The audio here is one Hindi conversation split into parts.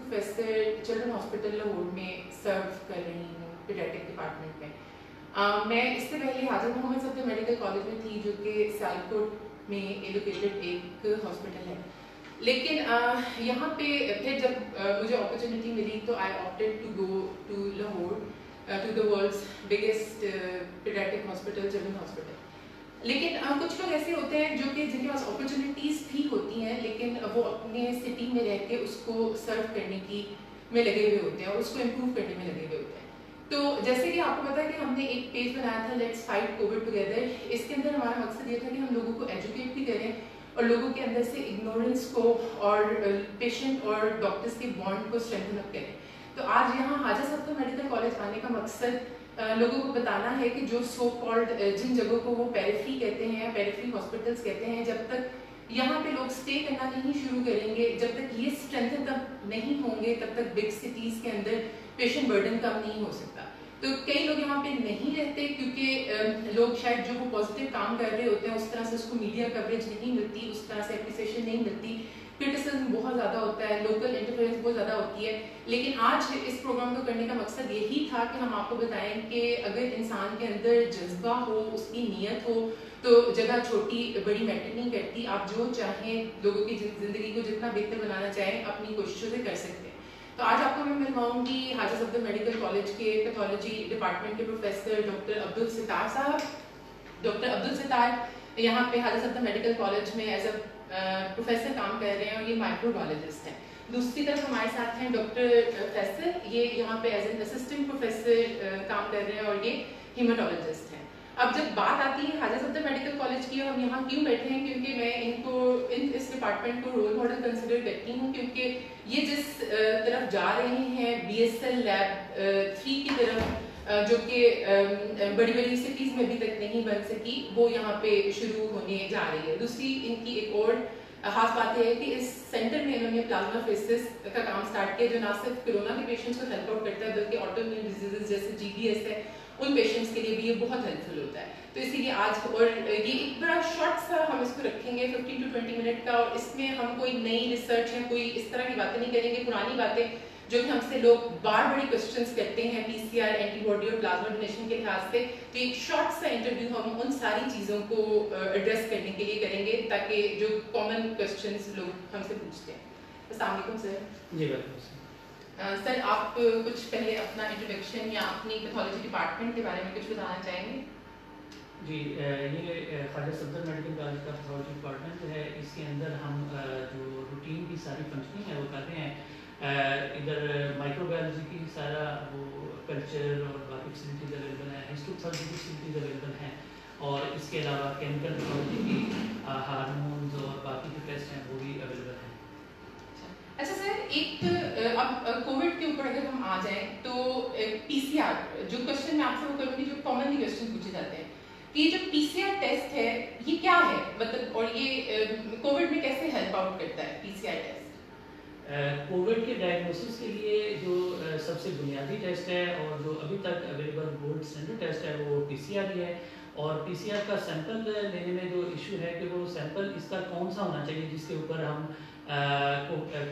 प्रोफेसर चिल्ड्रन हॉस्पिटल लाहौर में सर्व कर रही हूँ पीडियाट्रिक डिपार्टमेंट में। मैं इससे पहले हाजर मोहम्मद सफदर मेडिकल कॉलेज में थी, जो कि सियालकोट में एलोकेटेड एक हॉस्पिटल है। लेकिन यहाँ पे फिर जब मुझे अपॉर्चुनिटी मिली तो I opted to go to Lahore to the world's biggest paediatric hospital, children hospital. लेकिन कुछ लोग ऐसे होते हैं जो कि जिनके पास अपॉर्चुनिटीज़ भी होती हैं, लेकिन वो अपने सिटी में रह के उसको सर्व करने की में लगे हुए होते हैं और उसको इम्प्रूव करने में लगे हुए होते हैं। तो जैसे कि आपको पता है कि हमने एक पेज बनाया था लेट्स फाइट कोविड टुगेदर। इसके अंदर हमारा मकसद ये था कि हम लोगों को एजुकेट भी करें और लोगों के अंदर से इग्नोरेंस को और पेशेंट और डॉक्टर्स के बॉन्ड को स्ट्रेंथन अप करें। तो आज यहाँ हाजा सफदर मेडिकल कॉलेज आने का मकसद लोगों को बताना है कि जो सो कॉल्ड जिन जगहों को वो पेरिफेरी कहते हैं या पेरिफेरी हॉस्पिटल्स कहते हैं, जब तक यहाँ पे लोग स्टे करना नहीं शुरू करेंगे, जब तक ये स्ट्रेंथन तब नहीं होंगे, तब तक बिग सिटीज़ के अंदर पेशेंट बर्डन कम नहीं हो सकता। तो कई लोग यहाँ पे नहीं रहते क्योंकि लोग शायद जो वो पॉजिटिव काम कर रहे होते हैं उस तरह से उसको मीडिया कवरेज नहीं मिलती, उस तरह से एप्रिसिएशन नहीं मिलती, क्रिटिसिज्म बहुत ज़्यादा होता है, लोकल इंटरफेरेंस बहुत ज़्यादा होती है। लेकिन आज इस प्रोग्राम को करने का मकसद यही था कि हम आपको बताएं कि अगर इंसान के अंदर जज्बा हो, उसकी नीयत हो, तो जगह छोटी बड़ी मैटर नहीं करती। आप जो चाहें, लोगों की ज़िंदगी को जितना बेहतर बनाना चाहें, अपनी कोशिशों से कर सकते हैं। तो आज आपको मैं मिलवाऊंगी हाजा सफदर मेडिकल कॉलेज के पैथोलॉजी डिपार्टमेंट के प्रोफेसर डॉक्टर अब्दुल सितार साहब। डॉक्टर अब्दुल सितार यहाँ पे हाजा सफदर मेडिकल कॉलेज में एज अ प्रोफेसर काम कर रहे हैं और ये माइक्रोबायोलॉजिस्ट हैं। दूसरी तरफ हमारे साथ हैं डॉक्टर फैसल, ये यहाँ पे एज एन असिस्टेंट प्रोफेसर काम कर रहे हैं और ये हीमाटोलॉजिस्ट हैं। अब जब बात आती है हाजा सफदर मेडिकल कॉलेज की, हम यहाँ क्यों बैठे हैं, क्योंकि मैं इनको इस डिपार्टमेंट को रोल मॉडल कंसिडर करती हूँ, क्योंकि ये जिस तरफ जा रहे हैं BSL लैब 3 की तरफ, जो कि बड़ी बड़ी सिटीज़ में अभी तक नहीं बन सकी, वो यहाँ पे शुरू होने जा रही है। दूसरी इनकी एक और खास बात यह है कि इस सेंटर में इन्होंने प्लाज्माफेरेसिस का काम स्टार्ट किया, जो ना सिर्फ कोरोना के पेशेंट्स को हेल्प आउट करता है, बल्कि ऑटोइम्यून डिजीजेस जैसे GBS है, उन पेशेंट्स के लिए भी ये बहुत हेल्पफुल होता है। तो इसीलिए आज और ये एक बड़ा शॉर्ट सा हम इसको रखेंगे 15 to 20 मिनट का, और इसमें हम कोई नई रिसर्च या कोई इस तरह की बातें नहीं करेंगे, पुरानी बातें जो कि हमसे लोग बार बड़ी क्वेश्चंस करते हैं PCR, एंटीबॉडी और प्लाज्मा डोनेशन के लिहाज से। तो एक शॉर्ट सा इंटरव्यू हम उन सारी चीज़ों को एड्रेस करने के लिए करेंगे, ताकि जो कॉमन क्वेश्चंस लोग हमसे पूछते हैं। अस्सलाम वालेकुम सर। जी वालेकुम सर, आप कुछ पहले अपना इंट्रोडक्शन या अपनी पैथोलॉजी डिपार्टमेंट के बारे में कुछ बताना चाहेंगे? जी, ये ख्वाजा सफदर मेडिकल कॉलेज का पैथोलॉजी डिपार्टमेंट है। इसके अंदर हम जो रूटीन की सारी फंक्शनिंग है वो कर रहे हैं। इधर माइक्रोबायोलॉजी की सारा वो कल्चर और बाकी फैसिलिटीज़ अवेलेबल हैं, हिस्टोपैथोलॉजी की फैसिलिटीज़ अवेलेबल हैं, और इसके अलावा केमिकल पैथोलॉजी की हार्मोन्स और बाकी जो टेस्ट हैं वो भी अवेलेबल हैं। अच्छा सर, एक अब कोविड के ऊपर अगर हम आ जाएं तो PCR, जो क्वेश्चन मैं आपसे वो करूँगी जो कॉमनली क्वेश्चन पूछे जाते हैं कि ये जो PCR टेस्ट है ये क्या है, मतलब, और ये कोविड में कैसे हेल्प आउट करता है PCR टेस्ट? कोविड के डायग्नोसिस के लिए जो सबसे बुनियादी टेस्ट है और जो अभी तक अवेलेबल गोल्ड स्टैंडर्ड टेस्ट है वो PCR ही है। और PCR का सैंपल लेने में जो इशू है कि वो सैंपल इसका कौन सा होना चाहिए जिसके ऊपर हम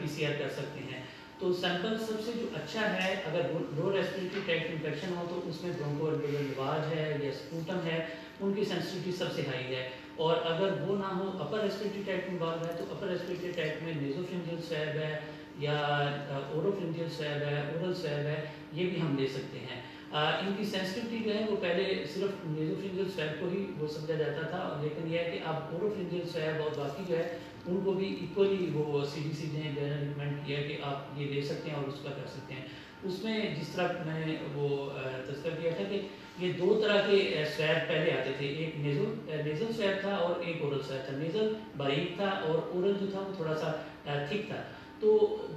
PCR कर सकते हैं। तो सैंपल सबसे जो अच्छा है, अगर लो रेस्पिरेटरी ट्रैक्ट इन्फेक्शन हो तो उसमें ब्रोंकोअल्वेओलर लवाज है या स्पूटम है, उनकी सेंसिटिविटी सबसे हाई है। और अगर वो ना हो, अपर रेस्पिरेटरी ट्रैक्ट इन्वॉल्व है, तो अपर रेस्पिरेटरी ट्रैक्ट में नेजोफिंजियल स्वैब है या ओरोफिंजियल स्वैब है, ओरल स्वैब है, ये भी हम ले सकते हैं। इनकी सेंसिटिविटी जो है वो पहले सिर्फ नेजोफिंजियल स्वैब को ही वो समझा जाता था, लेकिन यह है कि अब ओरोफिंजियल स्वैब और बाकी जो है उनको भी इक्वली वो CDC ने रिकमेंड किया कि आप ये ले सकते हैं और उसका कर सकते हैं। उसमें जिस तरह मैंने वो तस्कर किया था कि ये 2 तरह के स्वैब पहले आते थे, एक नेजल स्वैब था और एक ओरल स्वैब था। नेजल बारीक था और ओरल जो था वो थोड़ा सा थिक था। तो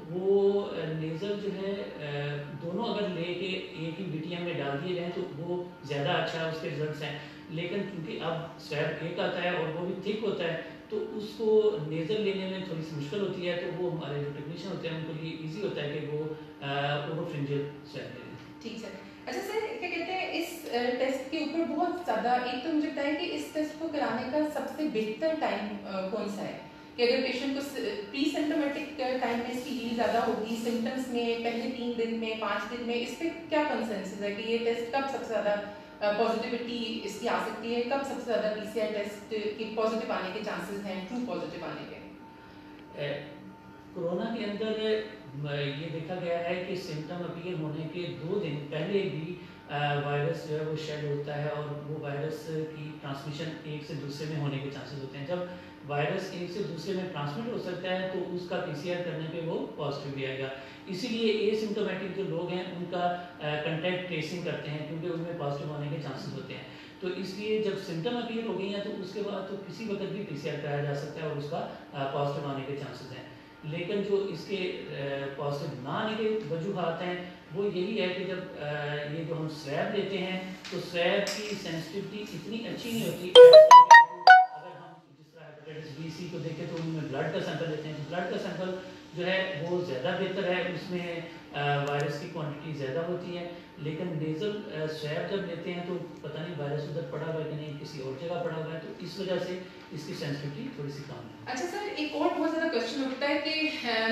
वो नेजल जो है दोनों अगर लेके एक ही BTM में डाल दिए जाएँ तो वो ज़्यादा अच्छा उसके रिजल्ट्स हैं। लेकिन क्योंकि अब स्वैब एक आता है और वो भी थिक होता है, तो उसको नेजल लेने में थोड़ी सी मुश्किल होती है, तो वो हमारे जो टेक्नीशियन होते हैं उनको ये ईजी होता है कि वो ओरोफिंजियल स्वैब ले लें। ठीक सर। अच्छा सर, क्या कहते हैं, इस टेस्ट के ऊपर बहुत ज़्यादा, एक तो मुझे बताया कि इस टेस्ट को कराने का सबसे बेहतर टाइम कौन सा है, कि अगर पेशेंट को प्री सिम्टोमेटिक टाइम में इसकी हील ज़्यादा होगी, सिम्टम्स में पहले 3 दिन में 5 दिन में, इस पर क्या कंसेंसस है कि ये टेस्ट कब सबसे ज़्यादा पॉजिटिविटी इसकी आ सकती है, कब सबसे ज़्यादा PCR टेस्ट की पॉजिटिव आने के चांसेस हैं, ट्रू पॉजिटिव आने के? कोरोना के अंदर ये देखा गया है कि सिम्टम अपीयर होने के 2 दिन पहले भी वायरस जो है वो शेड होता है और वो वायरस की ट्रांसमिशन एक से दूसरे में होने के चांसेस होते हैं। जब वायरस एक से दूसरे में ट्रांसमिट हो सकता है तो उसका PCR करने पे वो पॉजिटिव भी आएगा। इसीलिए एसिम्टोमेटिक जो लोग हैं उनका कंटैक्ट ट्रेसिंग करते हैं क्योंकि उनमें पॉजिटिव होने के चांसेस होते हैं। तो इसलिए जब सिम्टम अपीयर हो गई हैं तो उसके बाद तो किसी वक्त भी PCR कराया जा सकता है और उसका पॉजिटिव आने के चांसेस हैं। लेकिन जो इसके पॉजिटिव ना आने के वजूहात हैं वो यही है कि जब ये जो हम स्वैब लेते हैं तो स्वैब की सेंसिटिविटी इतनी अच्छी नहीं होती। अगर हम जिस तरह हेपेटाइटिस बी सी को देखें तो उनमें ब्लड का सैंपल लेते हैं, ब्लड का सैंपल जो है वो ज़्यादा बेहतर है, उसमें वायरस की क्वांटिटी ज़्यादा होती है। लेकिन नेज़ल स्वैब जब लेते हैं तो पता नहीं वायरस उधर पड़ा हुआ है कि नहीं, किसी और जगह पड़ा हुआ है, तो इस वजह से इसकी सेंसिटिविटी थोड़ी सी कम है। अच्छा सर, एक और बहुत ज़्यादा क्वेश्चन उठता है कि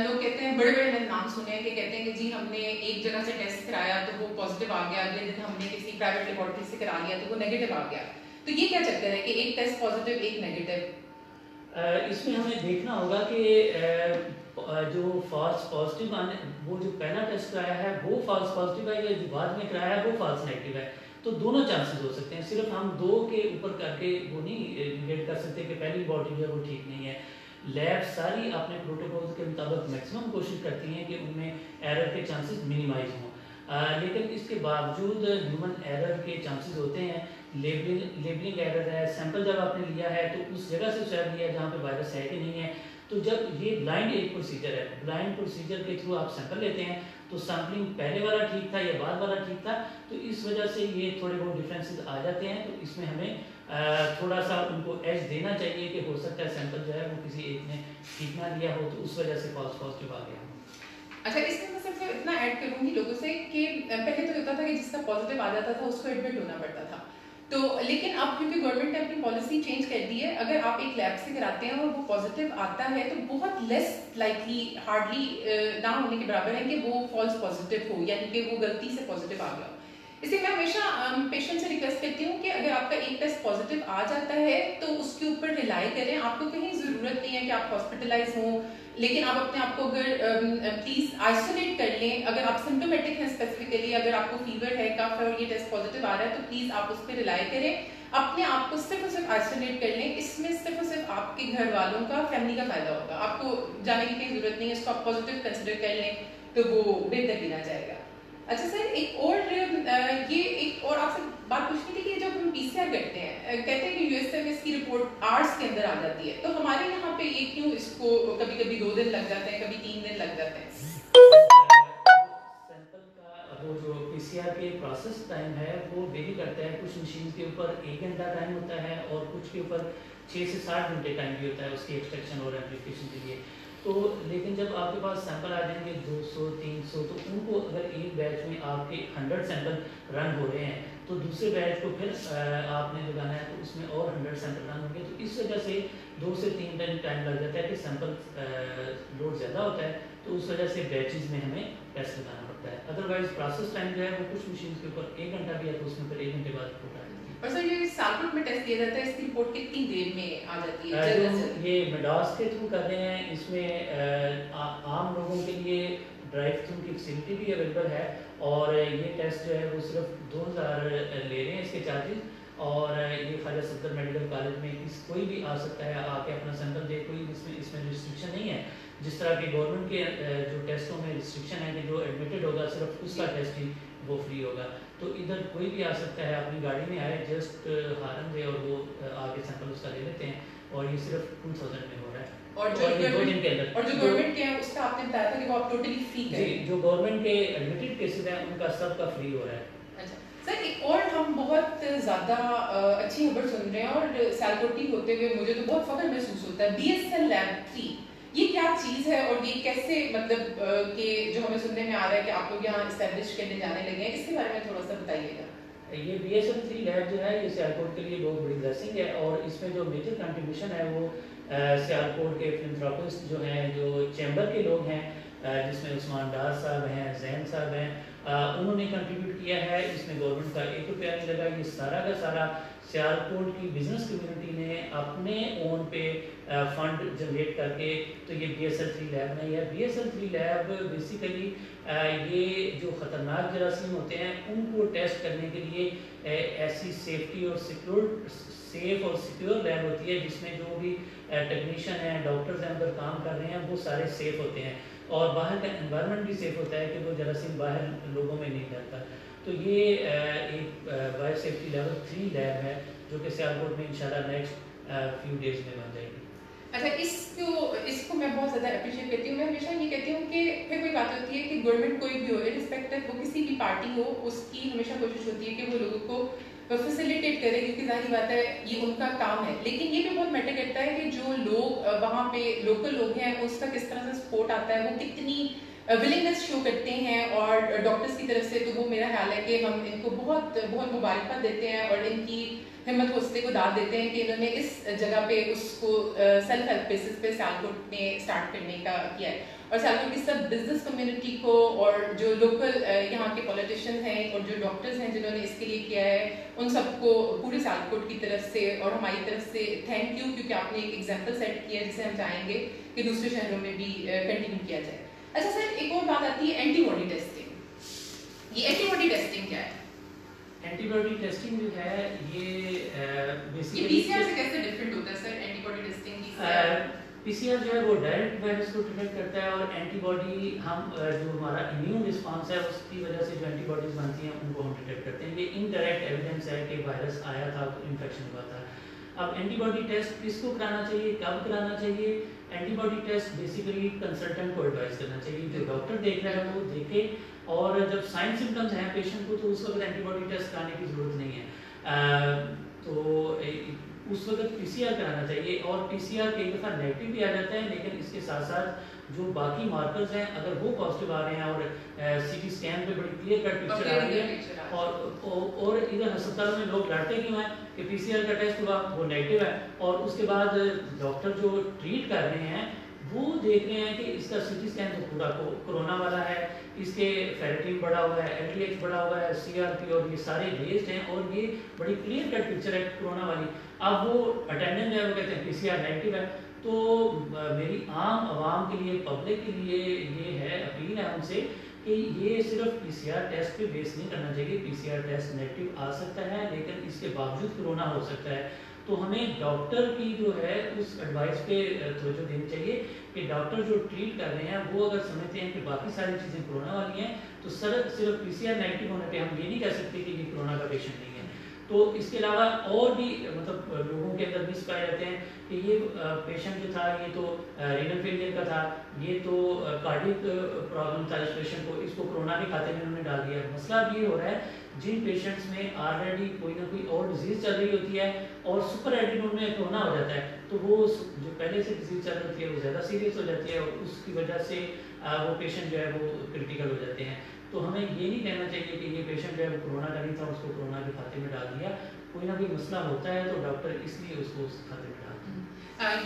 लोग कहते हैं, बड़े बड़े मैंने नाम सुने हैं कि कहते हैं कि जी हमने एक जगह से टेस्ट कराया तो वो पॉजिटिव आ गया, अगले दिन हमने किसी प्राइवेट लेबोरेटरी से करा लिया तो वो नेगेटिव आ गया। तो ये क्या चक्कर है कि एक टेस्ट पॉजिटिव एक नेगेटिव? इसमें हमें देखना होगा कि जो फॉल्स पॉजिटिव आने, वो जो पहला टेस्ट कराया है वो फॉल्स पॉजिटिव है या जो बाद में कराया है वो फॉल्स नेगेटिव है। तो दोनों चांसेस हो सकते हैं, सिर्फ हम 2 के ऊपर करके वो नहीं रिलेट कर सकते कि पहली बॉडी है वो ठीक नहीं है। लैब सारी अपने प्रोटोकॉल के मुताबिक मैक्सिमम कोशिश करती हैं कि उनमें एरर के चांसेस मिनिमाइज हों, लेकिन इसके बावजूद ह्यूमन एरर के चांसेस होते हैं। लेबलिंग एरर है, सैंपल जब आपने लिया है तो उस जगह से स्वैब लिया जहाँ पे वायरस है कि नहीं है। तो जब ये ब्लाइंड एक प्रोसीजर है, ब्लाइंड प्रोसीजर के थ्रू आप सैंपल लेते हैं तो सैम्पलिंग पहले वाला ठीक था या बाद वाला ठीक था, तो इस वजह से ये थोड़े बहुत डिफरेंसेस आ जाते हैं। तो इसमें हमें थोड़ा सा उनको एज देना चाहिए कि हो सकता है सैंपल जो है वो किसी एक ने ठीक ना लिया हो तो उस वजह से फॉल्स पॉजिटिव आ गया। अच्छा, इसमें मैं सिर्फ इतना ऐड करूंगी लोगों से कि पहले तो होता था कि जिसका पॉजिटिव आ जाता था उसको एडमिट होना पड़ता था, तो लेकिन अब क्योंकि गवर्नमेंट ने अपनी पॉलिसी चेंज कर दी है, अगर आप एक लैब से कराते हैं और वो पॉजिटिव आता है तो बहुत लेस लाइकली, हार्डली ना होने के बराबर है कि वो फॉल्स पॉजिटिव हो, यानी कि वो गलती से पॉजिटिव आ गया। इसलिए मैं हमेशा पेशेंट से रिक्वेस्ट करती हूँ कि अगर आपका एक टेस्ट पॉजिटिव आ जाता है तो उसके ऊपर रिलाई करें। आपको कहीं ज़रूरत नहीं है कि आप हॉस्पिटलाइज हों, लेकिन आप अपने आप को अगर प्लीज़ आइसोलेट कर लें। अगर आप सिम्टोमेटिक हैं स्पेसिफिकली, अगर आपको फीवर है, कफ है और ये टेस्ट पॉजिटिव आ रहा है तो प्लीज़ आप उस पर रिलाई करें, अपने आप को सिर्फ और सिर्फ आइसोलेट कर लें। इसमें सिर्फ और सिर्फ आपके घर वालों का, फैमिली का फायदा होगा, आपको जाने की कहीं ज़रूरत नहीं है। इसको आप पॉजिटिव कंसिडर कर लें तो वो बेहतर गिना जाएगा। अच्छा सर, एक और आपसे बात पूछनी थी कि जब हम PCR करते हैं, कहते हैं कि यूएसए में इसकी रिपोर्ट आवर्स के अंदर आ जाती है, तो हमारे यहाँ पे ये क्यों इसको कभी कभी 2 दिन लग जाते हैं, कभी 3 दिन लग जाते हैं? सैंपल का वो जो PCR के प्रोसेस टाइम है वो वेरी करता है। कुछ मशीन के ऊपर 1 घंटा टाइम होता है और कुछ के ऊपर 6 से 7 घंटे टाइम भी होता है उसकी एक्सट्रैक्शन और एप्लीकेशन के लिए। तो लेकिन जब आपके पास सैंपल आ जाएंगे 200 300, तो उनको अगर एक बैच में आपके 100 सैंपल रन हो रहे हैं तो दूसरे बैच को फिर आपने लगाना है तो उसमें और 100 सैंपल रन होंगे। तो इस वजह से 2 से 3 दिन टाइम लग जाता है कि सैंपल लोड ज़्यादा होता है, तो उस वजह से बैचेज में हमें टेस्ट लगाना पड़ता है। अदरवाइज प्रोसेस टाइम जो है वो कुछ मशीन के ऊपर 1 घंटा भी है तो उसमें फिर 1 घंटे बाद रिपोर्ट आ जाती है। और सर ये सैंपल में टेस्ट दिया जाता है, इसकी रिपोर्ट कितनी देर में आ जाती है? ये मेडास के थ्रू कर रहे हैं, इसमें आम लोगों के लिए ड्राइव थ्रू की फैसिलिटी भी अवेलेबल है और ये टेस्ट जो है वो सिर्फ 2000 ले रहे हैं इसके चार्जेस। और ये ख्वाजा सफदर मेडिकल कॉलेज में कोई भी आ सकता है, आके अपना सैंपल दे, कोई इसमें रिस्ट्रिक्शन नहीं है। जिस तरह के गवर्नमेंट के जो टेस्टों में रिस्ट्रिक्शन है कि जो एडमिटेड होगा सिर्फ उसका टेस्ट ही वो फ्री होगा, तो इधर कोई भी आ सकता है, अपनी गाड़ी में आए, जस्ट हारन दे और वो आके सैंपल उसका ले लेते हैं। और ये सिर्फ 2000 में हो रहा है और जो गवर्नमेंट के हैं उसका आपने बताया था कि वो आप टोटली फ्री करें। जी, जो गवर्नमेंट के एडमिटेड केसेस हैं उनका सबका फ्री हो रहा है। अच्छा सर, एक और हम बहुत ज़्यादा अच्छी खबर सुन रहे हैं और सैलकोटी होते हुए मुझे तो बहुत फख्र महसूस होता है, BSL लैब 3, ये क्या चीज़ है और ये कैसे, मतलब कि जो हमें सुनने में आ रहा है कि आप लोग यहाँ इस्टेब्लिश करने जाने लगे हैं, इसके बारे में थोड़ा सा बताइएगा। ये BSL-3 लैब जो है ये सियालकोट के लिए बहुत बड़ी ब्लेसिंग है, और इसमें जो मेजर कंट्रीब्यूशन है वो सियालकोट के फिलंथ्रोपिस्ट जो हैं, जो चैम्बर के लोग हैं, जिसमें उस्मान डार साहब हैं, जैन साहब हैं, उन्होंने कंट्रीब्यूट किया है। इसमें गवर्नमेंट का 1 रुपया नहीं लगा। ये सारा का सारा सियालकोट की बिजनेस कम्युनिटी ने अपने ओन पे फंड जनरेट करके तो ये BSL-3 लैब नहीं है। BSL-3 लैब बेसिकली ये जो ख़तरनाक जरासीम होते हैं उनको टेस्ट करने के लिए ऐसी सेफ्टी और सेफ और सिक्योर लैब होती है जिसमें जो भी टेक्नीशियन हैं, डॉक्टर्स हैं, अंदर काम कर रहे हैं, वो सारे सेफ होते हैं, और बाहर का एनवायरनमेंट भी सेफ होता है कि वो जरासीम बाहर लोगों में नहीं जाता। तो ये एक बायो सेफ्टी लेवल 3 लैब है जो कि सियालकोट में इंशाल्लाह नेक्स्ट फ्यू डेज में बन जाएगी। अच्छा, इसको मैं बहुत ज़्यादा अप्रिशिएट करती हूँ। मैं हमेशा ये कहती हूँ कि फिर कोई बात होती है कि गवर्नमेंट कोई भी हो, इरिस्पेक्टिव वो किसी भी पार्टी हो, उसकी हमेशा कोशिश होती है कि वो लोगों को फैसिलिटेट करे, क्योंकि जाहिर बात है ये उनका काम है। लेकिन ये भी बहुत मैटर करता है कि जो लोग वहाँ पे लोकल लोग हैं उसका किस तरह से सपोर्ट आता है, वो कितनी विलिंगनेस शो करते हैं, और डॉक्टर्स की तरफ से तो वो मेरा ख्याल है कि हम इनको बहुत बहुत मुबारकबाद देते हैं और इनकी हिम्मत हौसले को दाद देते हैं कि इन्होंने इस जगह पे उसको सेल्फ हेल्प बेसिस पे सियालकोट ने स्टार्ट करने का किया है। और सियालकोट की सब बिजनेस कम्युनिटी को और जो लोकल यहाँ के पॉलिटिशियंस हैं और जो डॉक्टर्स हैं जिन्होंने इसके लिए किया है, उन सबको पूरे सियालकोट की तरफ से और हमारी तरफ से थैंक यू, क्योंकि आपने एक एग्जाम्पल सेट किया जिसे हम चाहेंगे कि दूसरे शहरों में भी कंटिन्यू किया जाए। अच्छा सर, एक और बात आती है एंटीबॉडी टेस्टिंग। ये एंटीबॉडी टेस्टिंग क्या है? एंटीबॉडी टेस्टिंग जो है ये बेसिकली पीसीआर से कैसे डिफरेंट होता है सर एंटीबॉडी टेस्टिंग? पीसीआर जो है वो डायरेक्ट वायरस को डिटेक्ट करता है, और एंटीबॉडी हम जो हमारा इम्यून रिस्पांस है उसकी वजह से जो एंटीबॉडीज बनती हैं उनको हम डिटेक्ट करते हैं। ये इनडायरेक्ट एविडेंस है कि वायरस आया था, इन्फेक्शन हुआ था। अब एंटीबॉडी टेस्ट किसको कराना चाहिए, कब कराना चाहिए? एंटीबॉडी टेस्ट बेसिकली कंसल्टेंट को एडवाइस करना चाहिए, जो डॉक्टर देख रहा है वो देखे, और जब साइन सिम्टम्स हैं पेशेंट को तो उस वक्त एंटीबॉडी टेस्ट कराने की ज़रूरत नहीं है। तो उस वक्त पीसीआर कराना चाहिए, और पीसीआर कई दफ़ा नेगेटिव भी आ जाता है, लेकिन इसके साथ साथ जो बाकी मार्कर्स हैं अगर वो पॉजिटिव आ रहे हैं और सीटी स्कैन पे बड़ी क्लियर कट पिक्चर आ रही है, और इधर अस्पतालों में लोग लड़ते क्यों हैं कि पीसीआर का टेस्ट हुआ वो नेगेटिव है, और उसके बाद डॉक्टर जो ट्रीट कर रहे हैं वो देख रहे हैं कि इसका सीटी स्कैन तो पूरा कोरोना वाला है, इसके फेरेटिन बढ़ा हुआ है, एलडीएच बढ़ा हुआ है, सीआरपी और ये सारे रेस्ड हैं, और ये बड़ी क्लियर कट पिक्चर है कोरोना वाली। अब वो अटेंडेंट है, वो कहते हैं पीसीआर नेगेटिव है। तो मेरी आम आवाम के लिए, पब्लिक के लिए ये है, अपील है उनसे कि ये सिर्फ पीसीआर टेस्ट पे बेस नहीं करना चाहिए। पीसीआर टेस्ट नेगेटिव आ सकता है लेकिन इसके बावजूद कोरोना हो सकता है, तो हमें डॉक्टर की जो है उस एडवाइस पे तवज्जो देनी चाहिए कि डॉक्टर जो ट्रीट कर रहे हैं वो अगर समझते हैं कि बाकी सारी चीज़ें कोरोना वाली हैं, तो सिर्फ पीसीआर नेगेटिव होने पे हम ये नहीं कह सकते कि ये कोरोना का पेशेंट नहीं है। तो इसके अलावा और भी मतलब लोगों के अंदर मिस पाए जाते हैं कि ये पेशेंट जो था ये तो रीनल फेलियर का था, ये तो कार्डियक प्रॉब्लम था इस पेशेंट को, इसको कोरोना के खाते में उन्होंने डाल दिया। मसला अब ये हो रहा है जिन पेशेंट्स में ऑलरेडी कोई ना कोई और डिजीज़ चल रही होती है और सुपर एडिनोड में कोरोना हो जाता है, तो वो जो पहले से डिजीज़ चल रही होती है वो ज़्यादा सीरियस हो जाती है, और उसकी वजह से वो पेशेंट जो है वो क्रिटिकल हो जाते हैं। तो हमें ये नहीं कहना चाहिए कि ये पेशेंट जो है वो कोरोना का नहीं था, उसको कोरोना के खाते में डाल दिया। कोई ना कोई मसला होता है तो डॉक्टर इसलिए उसको उस खाते में डालते हैं।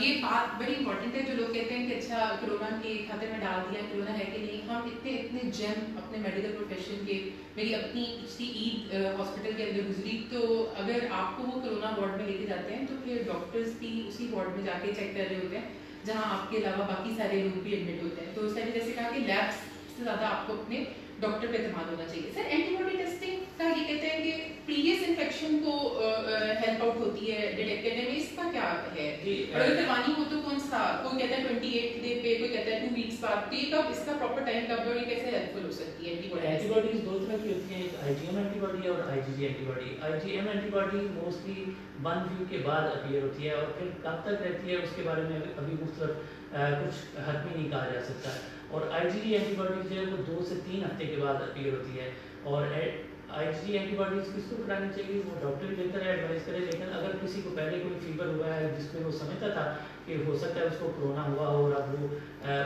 ये बात बड़ी इंपॉर्टेंट है। जो लोग कहते हैं कि अच्छा कोरोना के खाते में डाल दिया, कोरोना है कि नहीं, हम इतने जेम अपने मेडिकल प्रोफेशन के, मेरी अपनी पिछली ईद हॉस्पिटल के अंदर गुजरी, तो अगर आपको वो कोरोना वार्ड में लेके जाते हैं तो फिर डॉक्टर्स भी उसी वार्ड में जाके चेक कर रहे होते हैं जहाँ आपके अलावा बाकी सारे लोग भी एडमिट होते हैं। तो उस टाइम जैसे कहा कि लैब्स से ज़्यादा आपको अपने डॉक्टर पे एतमाद होना चाहिए। सर एंटीबॉडी टेस्टिंग का ये कहते हैं कि प्रीवियस इन्फेक्शन को हेल्प आउट होती है डिटेक्ट करने में, इसका क्या है? और अगर करवानी हो तो कौन सा? कोई कहता है 28 डे पे, कोई कहता है 2 वीक्स बाद, तो ये कब, इसका प्रॉपर टाइम कब, और ये कैसे हेल्पफुल हो सकती है एंटीबॉडी? एंटीबॉडीज दो तरह की होती हैं, एक आईजीएम एंटीबॉडी और IgG antibody. IgM antibody mostly 1 week के बाद अपीयर होती है, और फिर कब तक रहती है उसके बारे में अभी मुख्तलिफ कुछ हतमी नहीं कहा जा सकता। और आईजीजी एंटीबॉडीज जो है वो 2 से 3 हफ्ते के बाद अपीयर होती है। और आईजीजी एंटीबॉडीज किसको करानी चाहिए वो डॉक्टर बेहतर है एडवाइस करे, लेकिन अगर किसी को पहले कोई फीवर हुआ है जिसमें वो समझता था कि हो सकता है उसको कोरोना हुआ हो और अब वो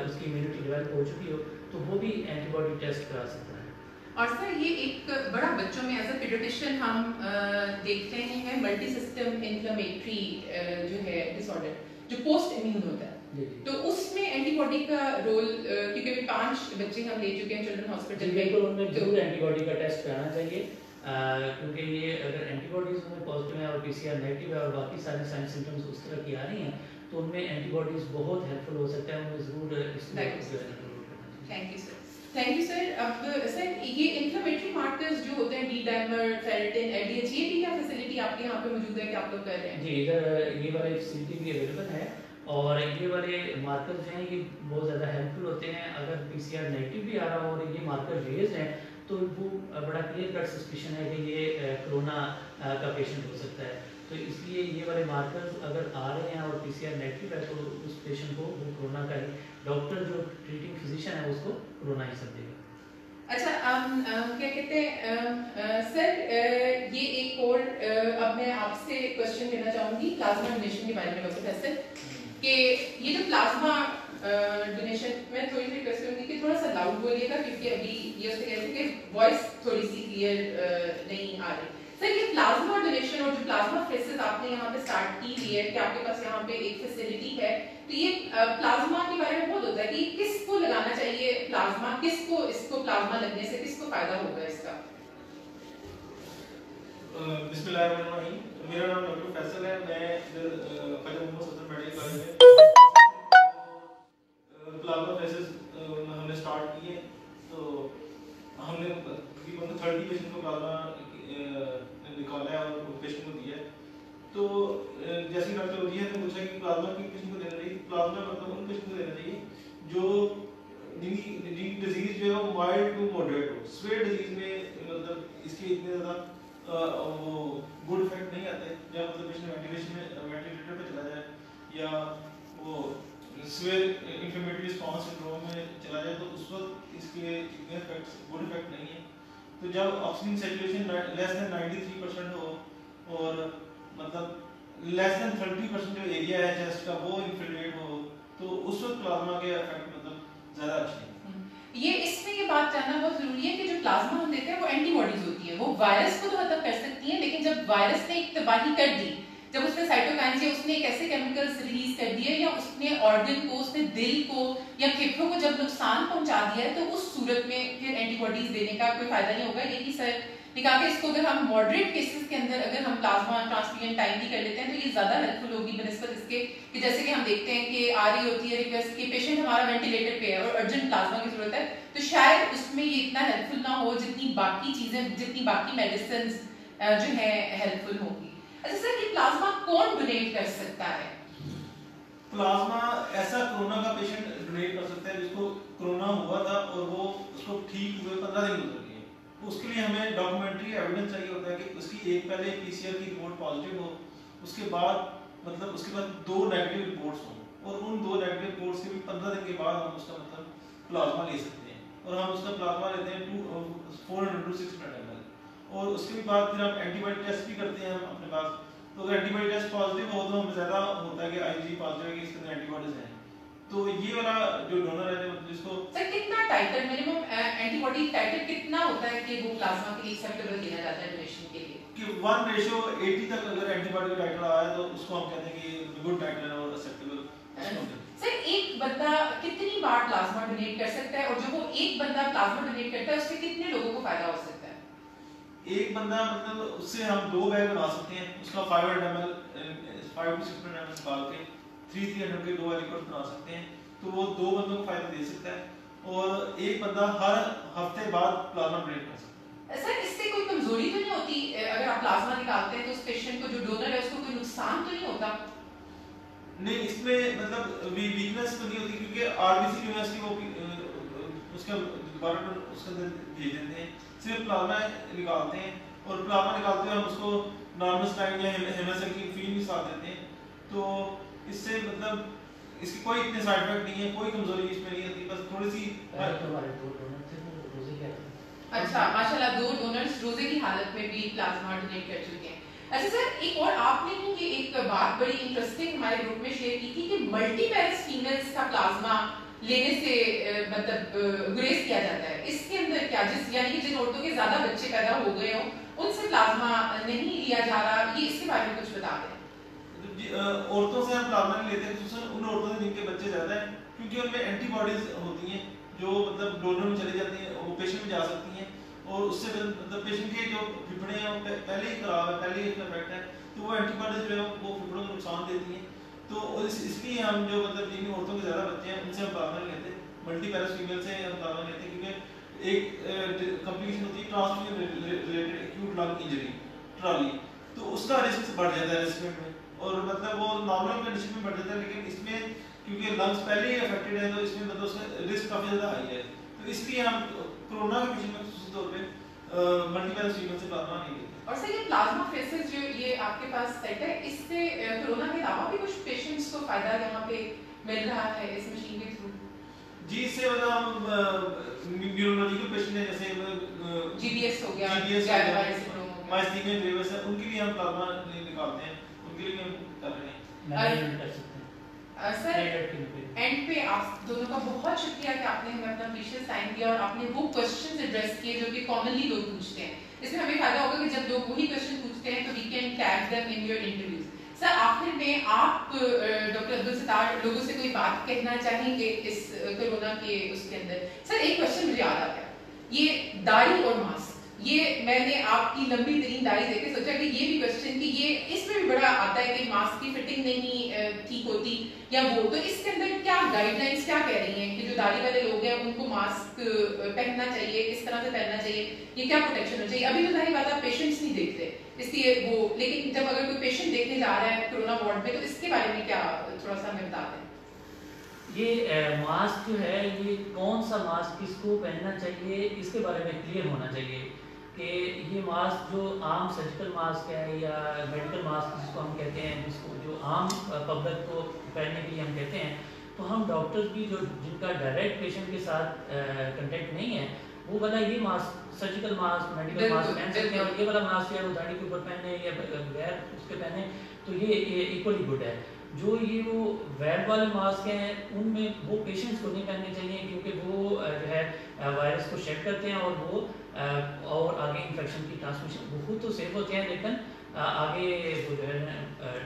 उसकी इम्यूनिटी डेवलप हो चुकी हो, तो वो भी एंटीबॉडी टेस्ट करा सकता है। और सर ये एक बड़ा बच्चों में एज अ पीडियाट्रिशियन हम देखते हैं मल्टी सिस्टम इन्फ्लेमेटरी जो है डिसऑर्डर जो पोस्ट इम्यून होता है, तो उसमें एंटीबॉडी का रोल, क्योंकि अभी 5 बच्चे हम ले चुके हैं चिल्ड्रन हॉस्पिटल में, तो उनमें जरूर एंटीबॉडी का टेस्ट कराना चाहिए, क्योंकि ये अगर एंटीबॉडीज में पॉजिटिव है और पीसीआर नेगेटिव है और बाकी सारे साइन सिम्टम्स उस तरह की आ रही हैं, तो उनमें एंटीबॉडीज बहुत हेल्पफुल हो सकता है, उनमें जरूर इसको thank you sir. Thank you sir. अब सर ये इन्फ्लेमेटरी मार्कर्स जो होते हैं D-डाइमर, फेरिटिन, LDH, ये भी क्या फैसिलिटी आपके यहाँ पे मौजूद है कि आप लोग कर रहे हैं? जी, इधर ये वाले फैसिलिटी भी अवेलेबल है और ये वाले मार्कर्स जो हैं ये बहुत ज़्यादा हेल्पफुल होते हैं। अगर पीसीआर नेगेटिव भी आ रहा हो और ये मार्कर रेज है तो वो बड़ा क्लियर कट सस्पिशन है कि ये कोरोना का पेशेंट हो सकता है, तो इसलिए ये वाले मार्कर्स अगर आ रहे हैं और पीसीआर नेगेटिव है तो उस पेशेंट को वो कोरोना का ही, डॉक्टर जो ट्रीटिंग फिजिशियन है उसको कोरोना ही सब देगा। अच्छा, क्या कहते हैं सर, ये एक और अब मैं आपसे क्वेश्चन लेना चाहूंगी प्लाज्मा डोनेशन के बारे में डॉक्टर फैसल, कि ये जो प्लाज्मा डोनेशन में थोड़ी सी रिक्वेस्ट करूंगी कि थोड़ा सा लाउड बोलिएगा, क्योंकि अभी ये उससे कहते हैं कि वॉइस थोड़ी सी क्लियर नहीं आ रही। सर ये प्लाज्मा डोनेशन और जो प्लाज्मा फेसेस आपने यहाँ पे स्टार्ट की हुई है कि आपके पास यहाँ पे एक फैसिलिटी है, तो ये प्लाज्मा के बारे में बहुत होता है कि किसको लगाना चाहिए प्लाज्मा, किसको इसको प्लाज्मा लगने से किसको फायदा होगा इसका? बिस्मिल्लाहिर्रहमानिर्रहीम, मेरा नाम डॉक्टर फैसल है, मैं ख्वाजा मोहम्मद सदर मेडिकल कॉलेज में प्लाज्मा फेसेस हमने स्टार्ट किए, तो हमने तकरीबन 30 पेशेंट को प्लाज्मा निकाला है और पेशेंट को दिया है। तो जैसे डॉक्टर रोजिया ने पूछा कि प्लाज्मा किन पेशेंट को देना चाहिए, प्लाज्मा मतलब उन पेशेंट को देना चाहिए जो जिनकी डिजीज जो है वो माइल्ड टू मॉडरेट हो। स्वेयर डिजीज में मतलब इसके इतने ज़्यादा वो गुड इफेक्ट नहीं आते, या मतलब पेशेंट वेंटिलेटर पे चला जाए या वो स्वेयर इन्फ्लेमेटरी रिस्पांस सिंड्रोम में चला जाए, तो उस वक्त इसके इतने गुड इफेक्ट नहीं है। तो जब ऑक्सीजन सैचुरेशन लेस देन 93% हो और मतलब लेस देन 30% जो एरिया है चेस्ट का वो इन्फिल्ट्रेट हो, तो उस वक्त प्लाज्मा के इफेक्ट मतलब ज़्यादा अच्छे हैं। ये इसमें ये बात जानना बहुत जरूरी है कि जो प्लाज्मा हम देते हैं वो एंटीबॉडीज होती है, वो वायरस को तो खत्म कर सकती है, लेकिन जब वायरस ने एक तबाही कर दी, जब उसने साइटोकाइन्स या उसने एक ऐसे केमिकल्स रिलीज कर दिए या उसने ऑर्गन को, उसने दिल को या फेफड़ों को जब नुकसान पहुंचा दिया है, तो उस सूरत में फिर एंटीबॉडीज देने का कोई फायदा नहीं होगा। यही सर निकाह के इसको अगर हम मॉडरेट केसेस के अंदर अगर हम प्लाज्मा ट्रांसफ्यूजन टाइमली कर लेते हैं तो ये ज्यादा हेल्पफुल होगी बनस्बत इसके कि जैसे कि हम देखते हैं कि आ रही होती है रिक्वेस्ट कि पेशेंट हमारा वेंटिलेटर पे है और अर्जेंट प्लाज्मा की जरूरत है, तो शायद उसमें ये इतना हेल्पफुल ना हो जितनी बाकी चीजें, जितनी बाकी मेडिसिन जो है हेल्पफुल होगी। अच्छा सर, ये प्लाज्मा कौन डोनेट कर सकता है? प्लाज्मा ऐसा कोरोना का पेशेंट डोनेट कर सकता है जिसको कोरोना हुआ था और वो उसको ठीक हुए 15 दिन गुजर गए, तो उसके लिए हमें डॉक्यूमेंट्री एविडेंस चाहिए होता है कि उसकी एक पहले पीसीआर की रिपोर्ट पॉजिटिव हो, उसके बाद मतलब उसके बाद 2 नेगेटिव रिपोर्ट्स हों, और उन 2 नेगेटिव रिपोर्ट्स के भी 15 दिन के बाद हम उसका मतलब प्लाज्मा ले सकते हैं, और हम उसका प्लाज्मा लेते हैं 400 to 600 ml, और उसके बाद फिर हम एंटीबॉडी टेस्ट भी करते हैं हम अपने पास, तो अगर एंटीबॉडी टेस्ट पॉजिटिव हो तो हमें ज़्यादा होता है कि आईजी पॉजिटिव है कि इसके अंदर एंटीबॉडीज हैं, तो ये वाला जो डोनर है जिसको सर कितना टाइटर मिनिमम एंटीबॉडी टाइटर कितना होता है कि वो प्लाज्मा के लिए एक्सेप्टेबल दिया जाता है डोनेशन के लिए? कि 1:80 तक अगर एंटीबॉडी का टाइटर आया तो उसको हम कहते हैं कि गुड टाइटर है और एक्सेप्टेबल। सर एक बंदा कितनी बार प्लाज्मा डोनेट कर सकता है, और जो वो एक बंदा प्लाज्मा डोनेट करता है उससे कितने लोगों को फायदा हो सकता है? एक बंदा मतलब उससे हम 2 बैग बना सकते हैं, उसका 500 ml 5 to 600 ml निकाल के 300 के 2 एलिक्विड बना सकते हैं, तो वो 2 बंदों को फायदा दे सकता है, और एक बंदा हर हफ्ते बाद प्लाज्मा डोनेट कर सकता है। सर इससे कोई कमजोरी तो नहीं होती अगर आप प्लाज्मा निकालते हैं तो उस पेशेंट को, जो डोनर है उसको कोई नुकसान तो नहीं होता? नहीं, इसमें मतलब वीकनेस तो नहीं होती, क्योंकि आरबीसी यूनिवर्सिटी वो उसका दोबारा उसके अंदर भेज देते हैं, सिर्फ प्लाज्मा निकालते हैं, और प्लाज्मा निकालते हुए हम उसको नॉर्मल स्टाइन या हेमासाइक्लिन फीन भी साथ देते हैं, तो इससे मतलब इसकी कोई इतने साइड इफेक्ट नहीं है, कोई कमजोरी इसमें नहीं होती, बस थोड़ी सी अच्छा माशाल्लाह 2 डोनर्स रोजे की हालत में भी प्लाज्मा डोनेट कर चुके हैं। अच्छा सर एक और आपने ये एक बात बड़ी इंटरेस्टिंग हमारे ग्रुप में शेयर की थी कि मल्टीपेरेंट फीमेल्स का प्लाज्मा लेने से मतलब गुरेज किया जाता है, इसके अंदर क्या जिस यानी कि जिन औरतों के ज्यादा बच्चे पैदा हो गए हों उनसे प्लाज्मा नहीं लिया जा रहा, ये इसके बारे में कुछ बता दें। औरतों से हम प्लाज्मा नहीं लेते, खसूसन उन औरतों से जिनके बच्चे ज्यादा हैं, क्योंकि उनमें एंटीबॉडीज होती हैं जो मतलब डोनर में चली जाती हैं, वो पेशेंट में जा सकती हैं और उससे मतलब पेशेंट के जो फेफड़े हैं वो पहले ही खराब है, पहले ही इसका इफेक्ट है, तो वो एंटीबॉडीज जो है वो फेफड़ों को नुकसान देती हैं। तो इसलिए हम जो मतलब जिन औरतों के ज़्यादा बच्चे हैं उनसे हम प्लाज्मा नहीं लेते, मल्टीपैरस फीमेल से हम प्लाज्मा लेते हैं, क्योंकि एक कॉम्प्लिकेशन होती है transfusion related acute lung injury trolley, तो उसका रिस्क बढ़ जाता है रेसिपिएंट में, और मतलब वो नॉर्मल कंडीशन में बढ़ जाता है, लेकिन इसमें क्योंकि लंग्स पहले ही अफेक्टेड है तो इसमें मतलब उसका रिस्क काफ़ी ज़्यादा हाई है, तो इसलिए हम कोरोना के पेशेंट में खास तौर पे मल्टीपैरस फीमेल से प्लाज्मा नहीं लेते। और सर ये प्लाज्मा फेसेस जो ये आपके पास सेट है, इससे कोरोना के अलावा भी कुछ पेशेंट्स को फायदा यहाँ पे मिल रहा है इस मशीन के थ्रू? जी, इससे मतलब हम न्यूरोलॉजिकल पेशेंट है, जैसे जीबीएस हो गया, माइस्थीनिया ग्रेविस है, उनके लिए हम प्लाज्मा निकालते हैं, उनके लिए हम कर रहे हैं। सर एंड पे आप दोनों का बहुत शुक्रिया कि आपने हमें अपना प्रीशियस टाइम दिया और आपने वो क्वेश्चंस एड्रेस किए जो कि कॉमनली लोग पूछते हैं। इसमें हमें फायदा होगा कि जब लोग वही क्वेश्चन पूछते हैं तो we can tag them in your interviews. Sir आखिर में आप डॉक्टर अब्दुल सत्तार लोगों से कोई बात कहना चाहेंगे इस कोरोना के उसके अंदर? सर एक क्वेश्चन मुझे याद आ गया, ये दाढ़ी और मास्क, ये मैंने आपकी लंबी तरीन दाढ़ी देख के सोचा कि ये भी क्वेश्चन कि ये इसमें भी बड़ा आता है कि मास्क की फिटिंग नहीं ठीक होती या वो, तो इसके अंदर क्या गाइडलाइंस क्या कह रही हैं कि जो दाढ़ी वाले लोग हैं उनको मास्क पहनना चाहिए, किस तरह से पहनना चाहिए, ये क्या प्रोटेक्शन होना चाहिए? अभी तो जाहिर बात है पेशेंट्स नहीं देखते इसलिए वो, लेकिन जब अगर कोई पेशेंट देखने जा रहा है कोरोना वार्ड में तो इसके बारे में क्या थोड़ा सा हमें बता दें। ये मास्क जो है, ये कौन सा मास्क किसको पहनना चाहिए इसके बारे में क्लियर होना चाहिए कि ये मास्क जो आम सर्जिकल मास्क है या मेडिकल मास्क जिसको हम कहते हैं, जिसको जो आम पब्लिक को पहनने के लिए हम कहते हैं, तो हम डॉक्टर्स भी जो जिनका डायरेक्ट पेशेंट के साथ कांटेक्ट नहीं है वो वाला ये mask surgical mask medical mask पहन सकते हैं, और ये वाला मास्क है वो दाढ़ी के ऊपर पहने या बगैर उसके पहने तो ये इक्वली गुड है। जो ये वो वैड वाले मास्क हैं उनमें वो पेशेंट्स को नहीं पहनने चाहिए, क्योंकि वो जो है वायरस को शेड करते हैं और वो और आगे इन्फेक्शन की ट्रांसमिशन, वो खुद तो सेफ होते हैं लेकिन आगे वो जो है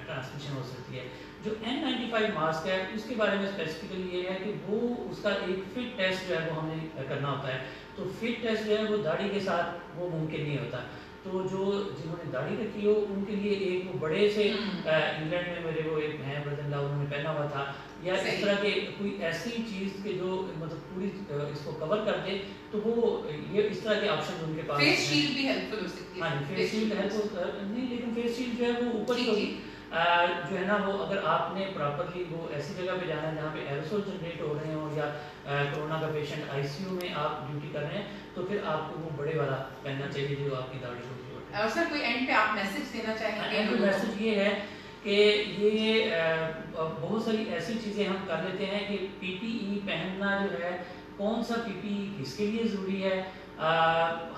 ट्रांसमिशन हो सकती है। जो N95 मास्क है उसके बारे में स्पेसिफिकली ये है कि वो उसका एक फिट टेस्ट जो है वो हमें करना होता है, तो फिट टेस्ट जो है वो दाढ़ी के साथ वो मुमकिन नहीं होता। तो जो जिन्होंने दाढ़ी रखी हो उनके लिए एक वो बड़े से इंग्लैंड में मेरे वो एक हैं ब्रदर उन्होंने पहना हुआ था, या इस तरह के कोई ऐसी चीज के जो मतलब पूरी इसको कवर कर दे, तो वो ये इस तरह के ऑप्शन उनके पास। फेस शील्ड भी हेल्पफुल हो सकती है। हाँ जी, फेस शील्ड हेल्पफुल नहीं, लेकिन फेस शील्ड जो है वो ऊपर ही होगी जो है ना, वो अगर आपने प्रॉपरली वो ऐसी जगह पे जाना है जहाँ पे एरोसोल जनरेट हो रहे हो या कोरोना का पेशेंट आईसीयू में आप ड्यूटी कर रहे हैं, तो फिर आपको वो बड़े वाला पहनना चाहिए जो आपकी दाढ़ी को। और सर कोई एंड पे आप मैसेज देना चाहेंगे? एंड पे मैसेज ये है कि ये बहुत सारी ऐसी चीज़ें हम कर लेते हैं कि पीपीई पहनना जो है, कौन सा पीपीई किसके लिए ज़रूरी है,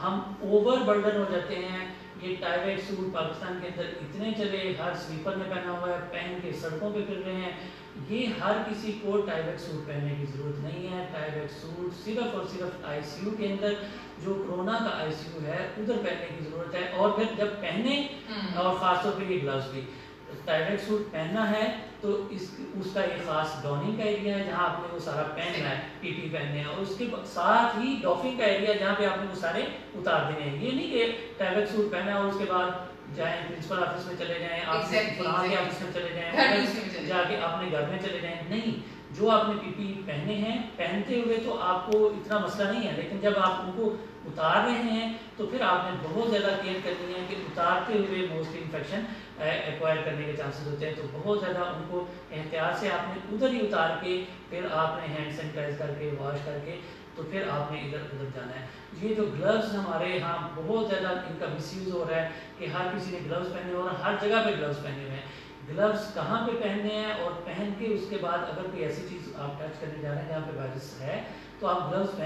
हम ओवर बर्डन हो जाते हैं। ये टाइवेट सूट पाकिस्तान के अंदर इतने चले, हर स्लीपर ने पहना हुआ है, पहन के सड़कों पे फिर रहे हैं, ये हर किसी को टाइवेट सूट पहनने की ज़रूरत नहीं है। टाइवेट सूट सिर्फ और सिर्फ आईसीयू के अंदर जो कोरोना का आईसीयू है उधर पहनने की ज़रूरत है, और फिर जब पहने और ख़ासतौर पर ये ग्लव्स भी टाइवेट सूट पहनना है तो उसका एक खास डॉनिंग का एरिया है जहाँ आपने वो सारा पहनना है, पीपी पहनने हैं, और उसके साथ ही डॉफिंग का एरिया जहाँ पे आपने वो सारे उतार देने हैं। ये नहीं कि टाइवेट सूट पहना और उसके बाद जाएं प्रिंसिपल ऑफिस में चले जाएं, आप फलां के ऑफिस में चले जाएं, जाके अपने घर में चले जाएं, नहीं, जो आपने पीपी पहने हैं पहनते हुए तो आपको इतना मसला नहीं है, लेकिन जब आप उनको उतार रहे हैं तो फिर आपने बहुत ज़्यादा केयर करनी है कि उतारते हुए मोस्टली इन्फेक्शन एक्वायर करने के चांसेस होते हैं, तो बहुत ज़्यादा उनको एहतियात से आपने उधर ही उतार के फिर आपने हैंड सैनिटाइज करके वॉश करके तो फिर आपने इधर उधर जाना है। ये जो ग्लव्स हमारे यहाँ बहुत ज़्यादा इनका मिसयूज़ हो रहा है कि हर किसी ने ग्लव्स पहने और हर जगह पे ग्लव्स पहने हुए हैं। ग्लव्स कहाँ पे पहनने हैं और पहन के उसके बाद अगर कोई ऐसी चीज़ आप टच करने जा रहे हैं जहाँ पे वायरस है तो आप ग्लव्स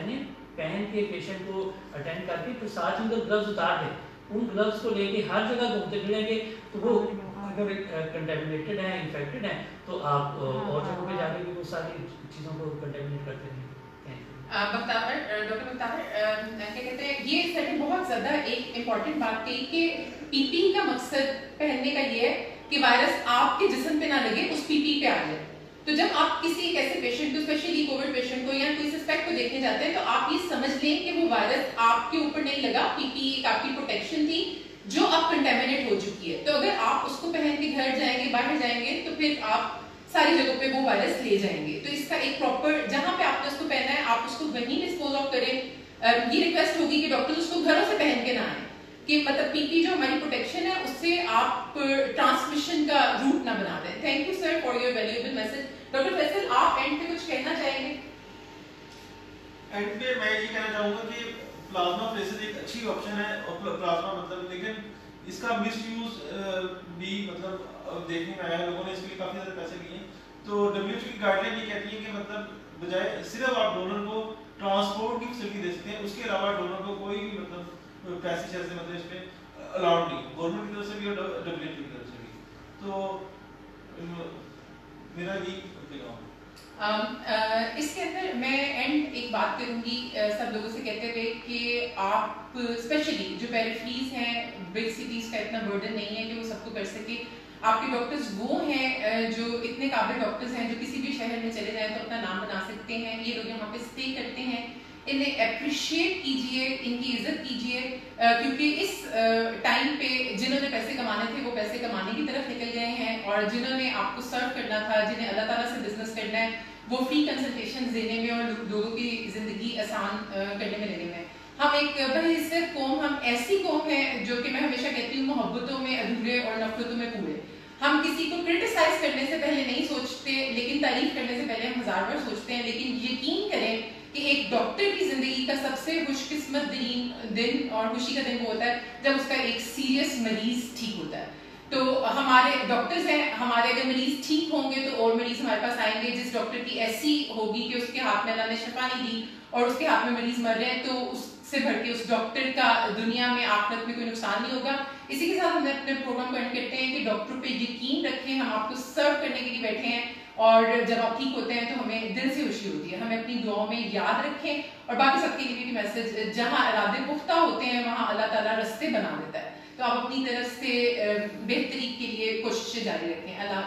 पहन के पेशेंट को अटेंड करके फिर साथ ही उधर ग्लव्स उतार दें। उन ग्लव्स को लेके हर जगह घूमते फिरेंगे तो वो अगर कंटेमिनेटेड है, इन्फेक्टेड है, तो आप और जगहों पे जाके भी वो सारी चीज़ों को कंटेमिनेट करते रहेंगे। डॉक्टर बख्तावर क्या कहते हैं, ये सर ने बहुत ज़्यादा एक इम्पॉर्टेंट बात कही कि पीपी का मकसद पहनने का ये है कि वायरस आपके जिस्म पे ना लगे, उस पीपी पे आ जाए। तो जब आप किसी एक ऐसे पेशेंट को, स्पेशली कोविड पेशेंट को या कोई सस्पेक्ट को देखने जाते हैं, तो आप ये समझ लें कि वो वायरस आपके ऊपर नहीं लगा, पीपी एक आपकी प्रोटेक्शन थी जो अब कंटेमिनेट हो चुकी है। तो अगर आप उसको पहन के घर जाएंगे, बाहर जाएंगे, तो फिर आप सारी जगहों पे वो वायरस ले जाएंगे। तो इसका एक प्रॉपर, जहां पे आपने उसको पहना है आप उसको वहीं डिस्पोज ऑफ करें। ये रिक्वेस्ट होगी कि डॉक्टर उसको घरों से पहन के ना आए, कि मतलब पीपी जो हमारी प्रोटेक्शन है उससे आप ट्रांसमिशन का रूट ना बना दें। Thank you sir for your valuable message. Doctor Faisal, आप एंड पे कुछ कहना चाहेंगे? एंड पे मैं ये कहना चाहूंगा कि प्लाज्माफेरेसिस एक अच्छी ऑप्शन है, और प्लाज्मा मतलब, लेकिन इसका मिसयूज भी मतलब देखने में आया, लोगों ने इसके लिए काफी ज्यादा पैसे लिए। तो WHO की गाइडलाइन ये कहती है कि मतलब बजाय सिर्फ आप डोनर को ट्रांसपोर्ट की फैसिलिटी दे सकते हैं, उसके अलावा डोनर को कोई भी मतलब पैसे जैसे मतलब इस पे अलाउड नहीं, गवर्नमेंट की तरफ से भी और WHO की तरफ से भी। तो मेरा यही इसके अंदर मैं एंड एक बात करूंगी सब लोगों से कहते हुए कि आप स्पेशली जो पेरिफेरीज हैं, बिग सिटीज का इतना बर्डन नहीं है कि वो सबको कर सके। आपके डॉक्टर्स वो हैं जो इतने काबिल डॉक्टर्स हैं जो किसी भी शहर में चले जाएं तो अपना नाम बना सकते हैं। ये लोग यहाँ पे स्टे करते हैं, इन्हें अप्रिशिएट कीजिए, इनकी इज्जत कीजिए, क्योंकि इस टाइम पे जिन्होंने पैसे कमाने थे वो पैसे कमाने की तरफ निकल गए हैं, और जिन्होंने आपको सर्व करना था, जिन्हें अल्लाह ताला से बिजनेस करना है, वो फ्री कंसल्टेशन देने में और लोगों की जिंदगी आसान करने में लगे हुए हैं। हम एक बहिस्सत कौम, हम ऐसी कौम है जो कि मैं हमेशा कहती हूँ मोहब्बतों में अधूरे और नफरतों में पूरे। हम किसी को क्रिटिसाइज करने से पहले नहीं सोचते, लेकिन तारीफ करने से पहले हम 1000 बार सोचते हैं। लेकिन यकीन करें कि एक डॉक्टर की जिंदगी का सबसे खुशकिस्मत दिन और खुशी का दिन वो होता है जब उसका एक सीरियस मरीज ठीक होता है। तो हमारे डॉक्टर्स हैं, हमारे अगर मरीज ठीक होंगे तो और मरीज हमारे पास आएंगे। जिस डॉक्टर की ऐसी होगी कि उसके हाथ में अल्लाह ने शफा नहीं दी और उसके हाथ में मरीज मर रहे हैं, तो उससे बढ़ के उस डॉक्टर का दुनिया में आखिरत में कोई नुकसान नहीं होगा। इसी के साथ हम अपने प्रोग्राम को एंड करते हैं कि डॉक्टर पे यकीन रखें, हम आपको सर्व करने के लिए बैठे हैं, और जब आप ठीक होते हैं तो हमें दिल से खुशी होती है। हमें अपनी दुआओं में याद रखें, और बाकी सबके लिए भी मैसेज, जहां इरादे पुख्ता होते हैं वहां अल्लाह ताला रास्ते बना देता है। तो आप अपनी तरफ से बेहतरी के लिए कोशिशें जारी रखें। अल्लाह